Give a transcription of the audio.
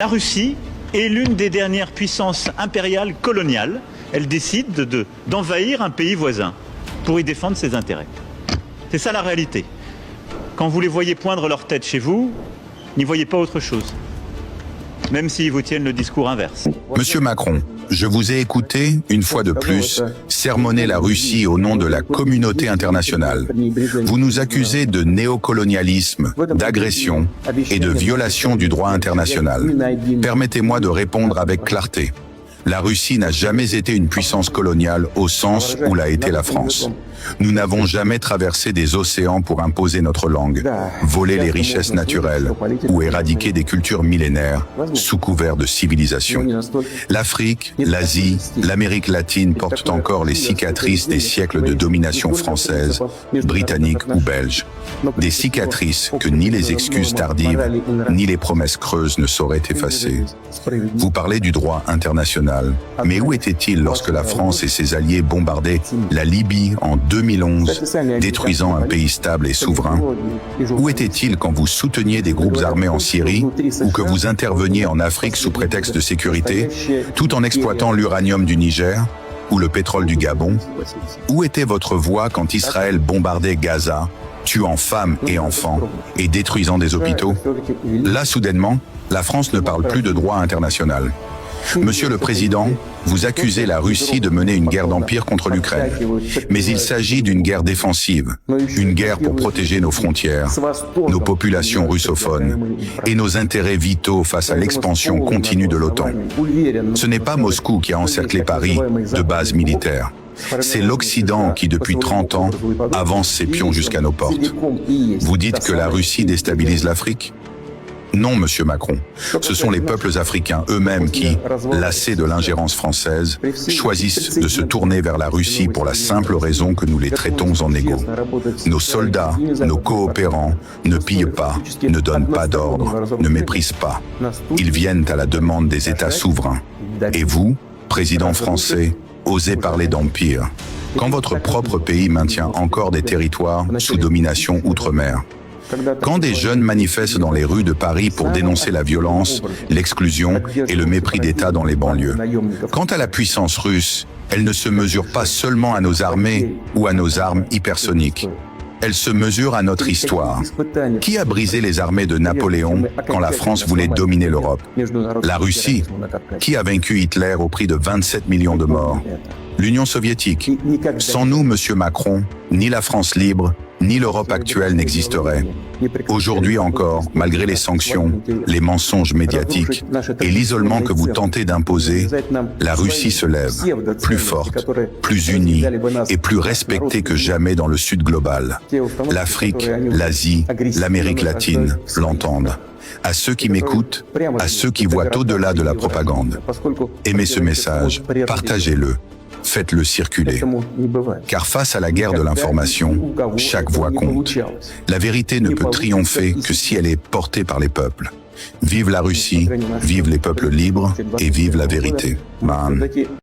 La Russie est l'une des dernières puissances impériales coloniales. Elle décide d'envahir un pays voisin pour y défendre ses intérêts. C'est ça la réalité. Quand vous les voyez poindre leur tête chez vous, n'y voyez pas autre chose. Même s'ils vous tiennent le discours inverse. Monsieur Macron, je vous ai écouté, une fois de plus, sermonner la Russie au nom de la communauté internationale. Vous nous accusez de néocolonialisme, d'agression et de violation du droit international. Permettez-moi de répondre avec clarté. La Russie n'a jamais été une puissance coloniale au sens où l'a été la France. Nous n'avons jamais traversé des océans pour imposer notre langue, voler les richesses naturelles ou éradiquer des cultures millénaires sous couvert de civilisation. L'Afrique, l'Asie, l'Amérique latine portent encore les cicatrices des siècles de domination française, britannique ou belge. Des cicatrices que ni les excuses tardives, ni les promesses creuses ne sauraient effacer. Vous parlez du droit international, mais où était-il lorsque la France et ses alliés bombardaient la Libye en 2011, détruisant un pays stable et souverain? Où était-il quand vous souteniez des groupes armés en Syrie ou que vous interveniez en Afrique sous prétexte de sécurité, tout en exploitant l'uranium du Niger ou le pétrole du Gabon? Où était votre voix quand Israël bombardait Gaza, tuant femmes et enfants et détruisant des hôpitaux? Là, soudainement, la France ne parle plus de droit international. Monsieur le Président, vous accusez la Russie de mener une guerre d'empire contre l'Ukraine. Mais il s'agit d'une guerre défensive, une guerre pour protéger nos frontières, nos populations russophones et nos intérêts vitaux face à l'expansion continue de l'OTAN. Ce n'est pas Moscou qui a encerclé Paris de bases militaires. C'est l'Occident qui, depuis 30 ans, avance ses pions jusqu'à nos portes. Vous dites que la Russie déstabilise l'Afrique ? Non, monsieur Macron. Ce sont les peuples africains eux-mêmes qui, lassés de l'ingérence française, choisissent de se tourner vers la Russie pour la simple raison que nous les traitons en égaux. Nos soldats, nos coopérants, ne pillent pas, ne donnent pas d'ordre, ne méprisent pas. Ils viennent à la demande des États souverains. Et vous, président français, osez parler d'empire, quand votre propre pays maintient encore des territoires sous domination outre-mer. Quand des jeunes manifestent dans les rues de Paris pour dénoncer la violence, l'exclusion et le mépris d'État dans les banlieues. Quant à la puissance russe, elle ne se mesure pas seulement à nos armées ou à nos armes hypersoniques. Elle se mesure à notre histoire. Qui a brisé les armées de Napoléon quand la France voulait dominer l'Europe? La Russie. Qui a vaincu Hitler au prix de 27 millions de morts? L'Union soviétique. Sans nous, monsieur Macron, ni la France libre, ni l'Europe actuelle n'existerait. Aujourd'hui encore, malgré les sanctions, les mensonges médiatiques et l'isolement que vous tentez d'imposer, la Russie se lève, plus forte, plus unie et plus respectée que jamais dans le Sud global. L'Afrique, l'Asie, l'Amérique latine l'entendent. À ceux qui m'écoutent, à ceux qui voient au-delà de la propagande, aimez ce message, partagez-le. Faites-le circuler. Car face à la guerre de l'information, chaque voix compte. La vérité ne peut triompher que si elle est portée par les peuples. Vive la Russie, vive les peuples libres et vive la vérité. Man.